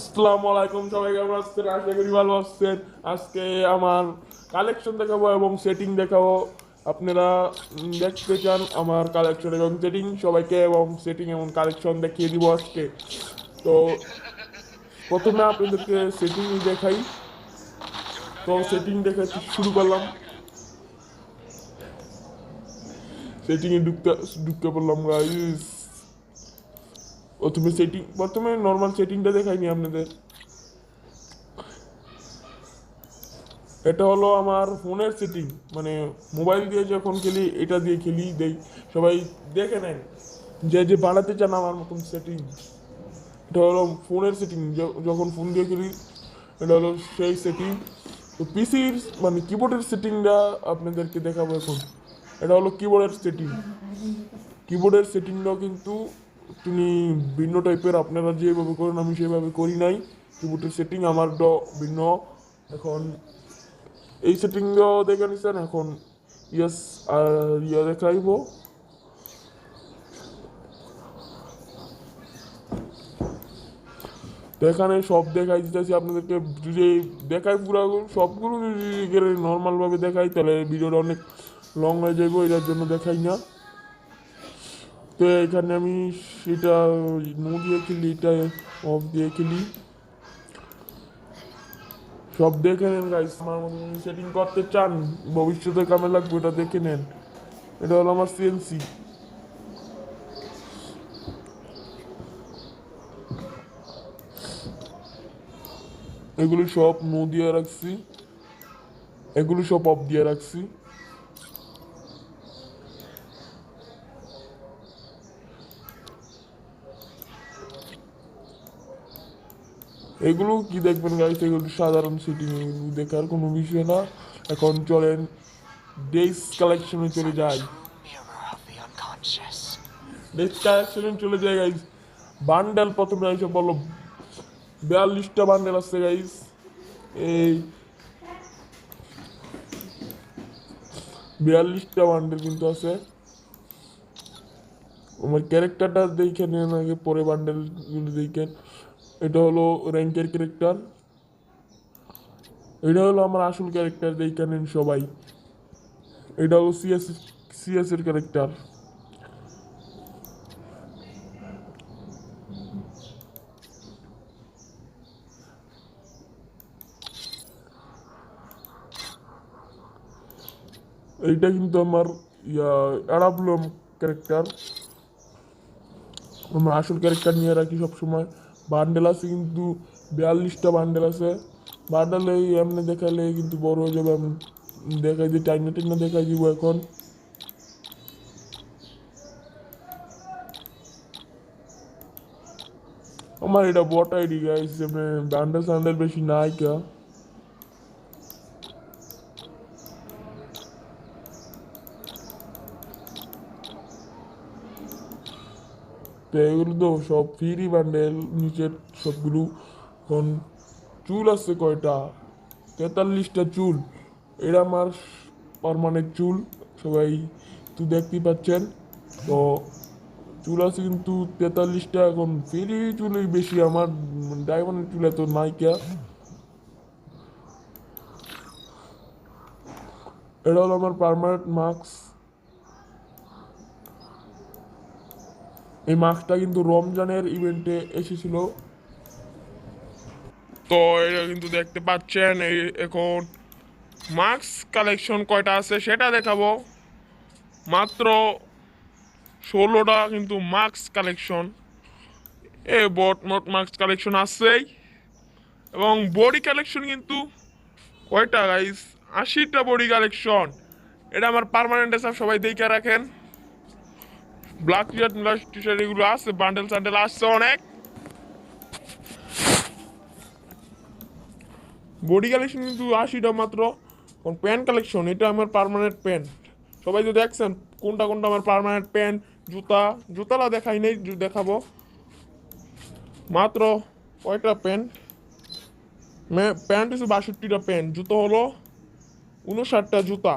আসসালামু আলাইকুম, সবাই কেমন আছেন? আশা করি ভালো আছেন। আজকে আমার কালেকশন দেখাবো এবং সেটিং দেখাবো। আপনারা দেখতে চান আমার কালেকশন এবং সেটিং সবাইকে, এবং সেটিং এবং কালেকশন দেখিয়ে দিব আজকে। তো প্রথমে আপনাদেরকে সেটিং দেখাই। তো সেটিং দেখাতে শুরু করলাম। সেটিংয়ে ঢুকতে ঢুকে পড়লাম গাইস। প্রথমে নর্মাল সেটিংটা দেখাইনি আপনাদের। এটা হলো আমার ফোনের সেটিং, মানে মোবাইল দিয়ে যখন খেলি এটা দিয়ে খেলি দেই। সবাই দেখে নেন, যে যে বানাতে চান আমার মতন সেটিং। এটা হলো ফোনের সেটিং, যখন ফোন দিয়ে খেলি এটা হলো সেই সেটিং। তো পিসির মানে কিবোর্ডের সেটিংটা আপনাদেরকে দেখাবো এখন। এটা হলো কিবোর্ডের সেটিং। কিবোর্ডের সেটিংটাও কিন্তু তুমি ভিন্ন টাইপের, আপনারা যেভাবে করেন আমি সেভাবে করি নাই। কিবোর্ডের সেটিং আমার ভিন্ন। এখন এই সেটিংও দেখে নিছেন। এখন ইয়েস আর দেখাইব। তো এখানে সব দেখাই দিতেছি আপনাদেরকে। যদি দেখাই পুরো সবগুলো যদি নর্মালভাবে দেখাই তাহলে ভিডিওটা অনেক লং হয়ে যাইব, এটার জন্য দেখাই না। তো এখানে আমি সেটা নো দিয়ে খেলি, এটা অফ দিয়ে খেলি। সব দেখে নেন গাইস, আমার সেটিং করতে চান ভবিষ্যতে কামে লাগবে, এটা দেখে নেন। এটা হলো আমার সিএনসি। এগুলো সব নো দিয়ে রাখছি, এগুলো সব অফ দিয়ে রাখছি। এগুলো কি দেখবেন গাইস, এগুলো সাধারণ সেটিং, দেখার কোনো বিষয় না। এখন চলেন ডেস কালেকশনে চলে যাই। ডেস কালেকশনে চলে যাই গাইস। বান্ডেল প্রথমে এসে বললো 42টা বান্ডেল আছে গাইস। এই 42টা বান্ডেল কিন্তু আছে। আমার ক্যারেক্টারটা দেখে নেন আগে, পরে বান্ডেলগুলো দেখেন। এটা হলো র্যাঙ্কের ক্যারেক্টার। এটা হলো আমার আসল ক্যারেক্টার, দেখে নেন সবাই। এটা হলো সিএস এর ক্যারেক্টার। এইটা কিন্তু আমার অ্যাডাবলম ক্যারেক্টার। আমার আসল ক্যারেক্টার নিয়ে রাখি সবসময়। বান্ডেল আছে কিন্তু 42টা বান্ডেল আছে। বান্ডেল এই এমনি দেখালে কিন্তু বড় হয়ে যাবে। আমি দেখাই দিই, টাইমে টাইমে দেখাই দিব এখন। আমার এটা বট আইডি গাইস, বান্ডেল সান্ডেল বেশি নাই কা। তো এগুলো তো সব ফ্রি বান্ডেল, নিচের সবগুলো। এখন চুল আছে কয়টা? 43টা চুল। এটা আমার পার্মানেন্ট চুল, সবাই তো দেখতেই পাচ্ছেন। তো চুল আছে কিন্তু 43টা। এখন ফ্রি চুলই বেশি আমার, ডায়মন্ডের চুল এত নাইকা। এটা হলো আমার পার্মানেন্ট মাস্ক। এই মাস্কটা কিন্তু রমজানের ইভেন্টে এসেছিল। তো এটা কিন্তু দেখতে পাচ্ছেন। এই এখন মাস্ক কালেকশন কয়টা আছে সেটা দেখাবো। মাত্র 16টা কিন্তু মাস্ক কালেকশন। এ বট মোট মাস্ক কালেকশন আসছেই। এবং বডি কালেকশন কিন্তু কয়টা গাইস? 80টা body collection. এটা আমার পার্মানেন্ট হিসাব, সবাই দেখে রাখেন। ব্ল্যাক টি শার্ট এগুলো আছে, বান্ডেল স্যান্ডেল আসছে অনেক। বডি কালেকশন কিন্তু 80টা মাত্র। প্যান্ট কালেকশন, এটা আমার পার্মানেন্ট প্যান্ট। সবাই তো দেখছেন কোনটা কোনটা আমার পার্মানেন্ট প্যান্ট। জুতা, জুতালা দেখাই নেই, দেখাবো। মাত্র কয়টা প্যান্ট? প্যান্ট হচ্ছে 62টা প্যান্ট, জুতো হলো 59টা জুতা।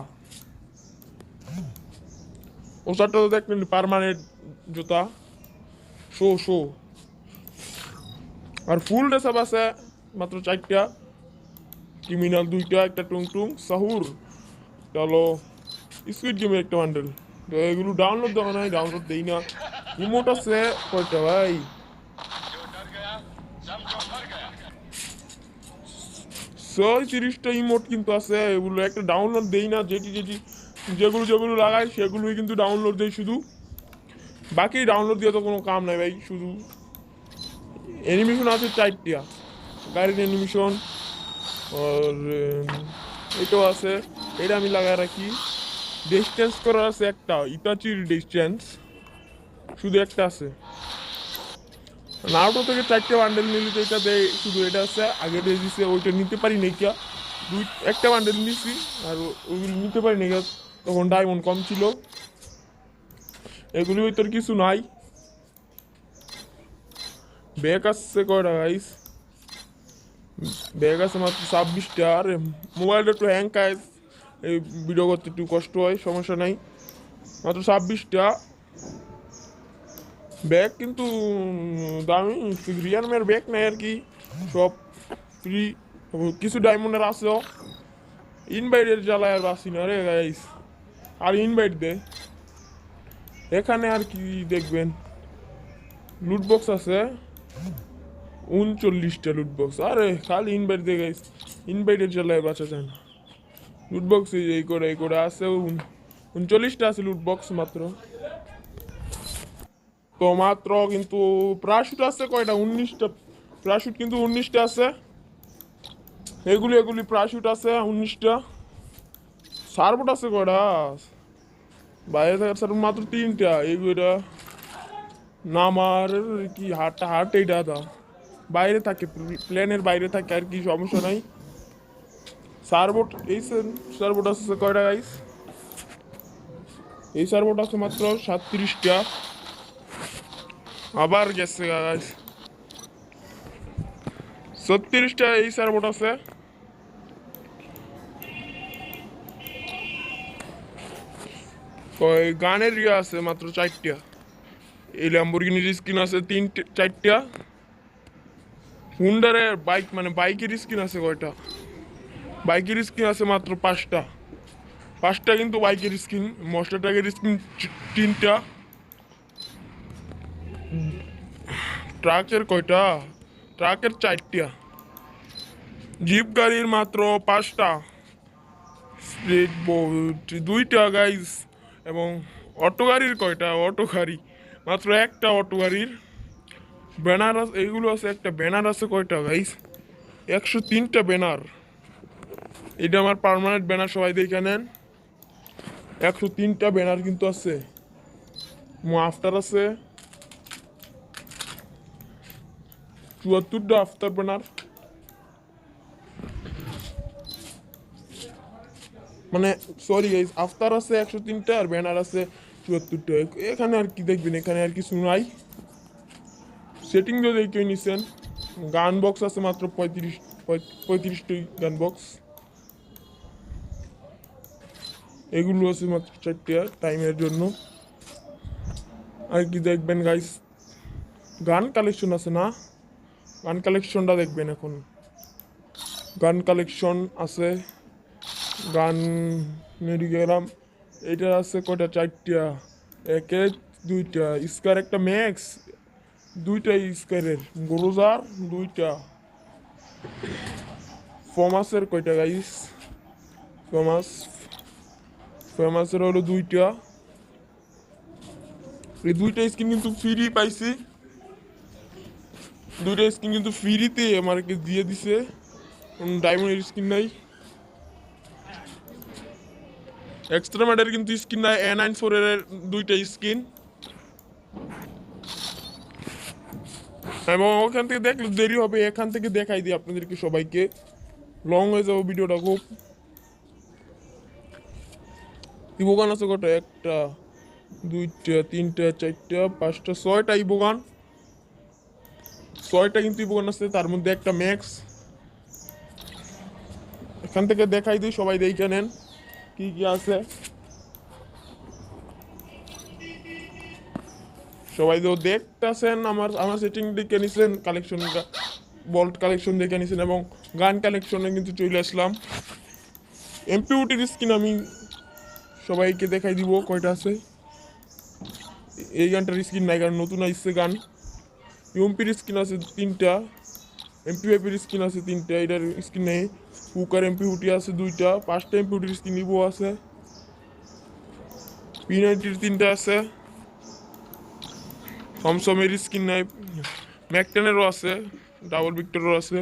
59টা তো দেখলেন পার্মানেন্ট জুতা। শো শো আর ফুল ড্রেস আপ আছে মাত্র 4টা, ক্রিমিনাল 2টা, একটা টুংটুং সাহুর, এটা হলো স্কুইড গেমের একটা বান্ডেল। তো এগুলো ডাউনলোড দেওয়া নাই, ডাউনলোড দেই না। ইমোট আছে কয়টা ভাই, 36টা ইমোট কিন্তু আছে, এগুলো একটা ডাউনলোড দেই না। যেগুলো যেগুলো লাগাই সেগুলোই কিন্তু ডাউনলোড দেই শুধু, বাকি ডাউনলোড দিয়ে তো কোনো কাম নাই ভাই। শুধু অ্যানিমেশন আছে 4টা, গাড়ির অ্যানিমেশন, আর এটাও আছে, এটা আমি লাগায় রাখি। ডিস্টেন্স করার আছে একটা, ইতাচির ডিস্টেন্স শুধু একটা আছে। নারুটো থেকে 4টে বান্ডেল নিলি তো এটা দেয় শুধু, এটা আছে আগে দিয়ে দিছে, ওইটা নিতে পারি নাই কিয়া, একটা বান্ডেল নিছি আর ওইগুলো নিতে পারি নাই, তখন ডায়মন্ড কম ছিল। এগুলি তোর কিছু নাই। ব্যাগ আসছে কয়টা গাইস, ব্যাগ আছে মাত্র 26টা। আর মোবাইলটা একটু হ্যাং খায়, এই ভিডিও করতে একটু কষ্ট হয়, সমস্যা নাই। মাত্র 26টা ব্যাগ, কিন্তু দামি রিয়ালমের ব্যাগ নেই আর কি, সব ফ্রি। কিছু ডায়মন্ডের আছেও, ইনভাইটের জ্বালায় আর বাসি না রে গাইস, আর ইনভাইট দে। এখানে আর কি দেখবেন, লুটবক্স আছে 39টা লুটবক্স, আরে খালি ইনভাইট দে গাইস, ইনভাইটের জ্বালায় বাঁচা যায় না। লুটবক্স এই করে আছে 39টা আছে লুটবক্স মাত্র। তো মাত্র কিন্তু প্যারাশুট আছে কয়টা, 19টা প্যারাশুট, কিন্তু 19টা আছে। এগুলি প্যারাশুট আছে 19টা। সার্বোট আছে কয়টা, বাইরে থাকার সার্বোট মাত্র 3টা। এইগুলা নামার কি হাট এইটা দা বাইরে থাকে, প্লেনের বাইরে থাকে আর কি, সমস্যা নাই। সার্বোট, এই সার্বোট আছে কয়টা গাইস, এই সার্বোট আছে মাত্র 37টা। আবার গেছে গাইস 36টা এই সার্বোট আছে। ওই গানের ইয়ে আছে মাত্র 4টা। এই ল্যাম্বরগিনির স্কিন আছে 4টা। হুন্ডারের বাইক মানে বাইকের স্কিন আছে কয়টা, বাইকের স্কিন আছে মাত্র 5টা কিন্তু বাইকের স্কিন। মস্টার ট্রাকের স্কিন 3টা। ট্রাকের কয়টা, ট্রাকের 4টা। জিপ গাড়ির মাত্র 5টা, স্প্লিট বোট 2টা গাইস। এবং অটো গাড়ির কয়টা, অটো গাড়ি মাত্র একটা, অটো গাড়ির ব্যানার আছে, এইগুলো আছে। একটা ব্যানার আছে কয়টা গাইস, 103টা ব্যানার। এটা আমার পার্মানেন্ট ব্যানার, সবাই দেখে নেন। 103টা ব্যানার কিন্তু আছে। আফটার আছে 74টা আফটার ব্যানার, মানে সরি গাইস, আফতার আছে 103টা আর ব্যানার আছে 74টা। এখানে আর কি দেখবেন, এখানে আর কিছু নাই। সেটিং যদি কেউ নিছেন, গান বক্স আছে মাত্র 35টি গান বক্স। এগুলো আছে মাত্র 4টা টাইমের জন্য। আর কি দেখবেন গাইস, গান কালেকশন আছে না, গান কালেকশনটা দেখবেন এখন। গান কালেকশন আছে, গান গেলাম, এটা আছে কয়টা, 4টা। একে 2টা স্কার, একটা ম্যাক্স, 2টা স্কারের গ্রোজার 2টা। ফমাসের কয়টা গাইস, ফেমাসের হলো 2টা। এই 2টা স্কিন কিন্তু ফ্রি পাইছি, 2টা স্কিন কিন্তু ফ্রিতে আমাকে দিয়ে দিছে, ডায়মন্ডের স্কিন নাই। এক্সট্রা ম্যাডের কিন্তু স্কিন নাই, A94 এর 2টা স্কিন। এবং ওখান থেকে দেখলে দেরি হবে, এখান থেকে দেখাই দিই আপনাদেরকে সবাইকে, লং হয়ে যাবো ভিডিওটা খুব। ইবোগান আছে কটা, 1টা 2টা 3টা 4টা 5টা 6টা ইবোগান, 6টা কিন্তু ইবোগান আছে, তার মধ্যে একটা ম্যাক্স। এখান থেকে দেখাই দিই, সবাই দেখে নেন কি কি আছে। সবাই তো দেখতেছেন, আমার সেটিং দেখে নিছেন কালেকশনটা, বল্ট কালেকশন দেখে নিয়েছেন এবং গান কালেকশনে কিন্তু চলে আসলাম। এমপিউটির স্কিন আমি সবাইকে দেখাই দিব কয়টা আছে। এই গানটার স্কিন নাই, কারণ নতুন আসছে গান। ইউএমপির স্কিন আছে 3টা, এমপিওপির স্কিন আছে 3টা, এটার স্কিন নেই। হুকার এমপিউটি আছে 2টা, 5টা এমপিউটির স্কিন ইভো আছে। P90 3টা আছে। থমসমের স্কিন নাই, ম্যাকটেনেরও আছে, ডাবল ভিক্টরও আছে।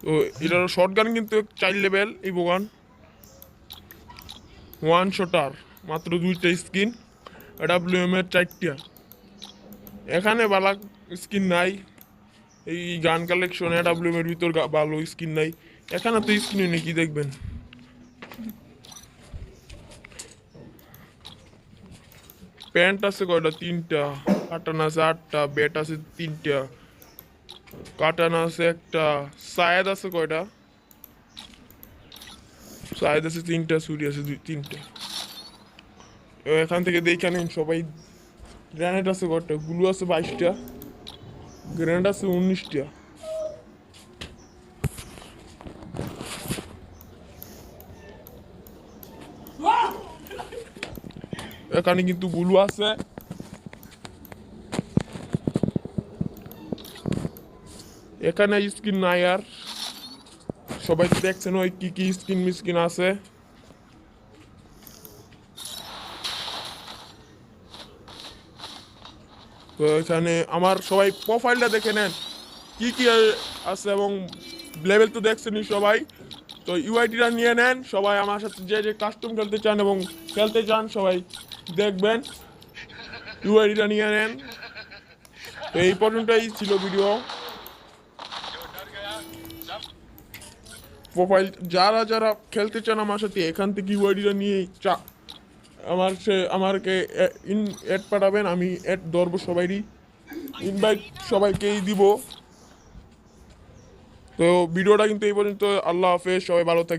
তো এটার শর্ট গান কিন্তু 4 লেভেল ইভো গান, 1 শটার, মাত্র 2টা স্কিন, ডাব্লিউএম এর 4টা। এখানে ভালো স্কিন নাই, এই গান কালেকশনে ডাব্লিউএম এর ভিতর ভালো স্কিন নাই। এখানে তো স্কিন নেই, কি দেখবেন। প্যান্ট আছে কয়টা? 3টা। কাটানা আছে 8টা, ব্যাট আছে 3টা, কাটানা আছে 1টা, সায়েদ আছে কয়টা? সায়েদ আছে 3টা, ছুরি আছে 3টা। এখান থেকে দেখে নিন সবাই। গ্রেনেড আছে কয়টা? গ্লু আছে 22টা, গ্রেনেড আছে 19টা। এখানে কিন্তু গ্লু আছে। এখানে স্কিন নাই আর। সবাই তো দেখছেন ওই কি কি স্কিন মিস্কিন আছে। তো এখানে আমার সবাই প্রোফাইলটা দেখে নেন কি কি আছে, এবং লেভেল তো দেখছেনই সবাই। তো ইউআইডিটা নিয়ে নেন সবাই, আমার সাথে যে যে কাস্টম খেলতে চান এবং খেলতে চান সবাই দেখবেন, ইউআইডিটা নিয়ে নেন। তো এই পর্যন্তই ছিল ভিডিও। প্রোফাইল যারা যারা খেলতে চান আমার সাথে, এখান থেকে ইউআইডিটা নিয়ে আমাকে অ্যাড পাঠাবেন, আমি অ্যাড ধরবো সবাইরই, ইনভাইট সবাইকেই দিব। তো ভিডিওটা কিন্তু এই পর্যন্ত। আল্লাহ হাফেজ, সবাই ভালো থাকবেন।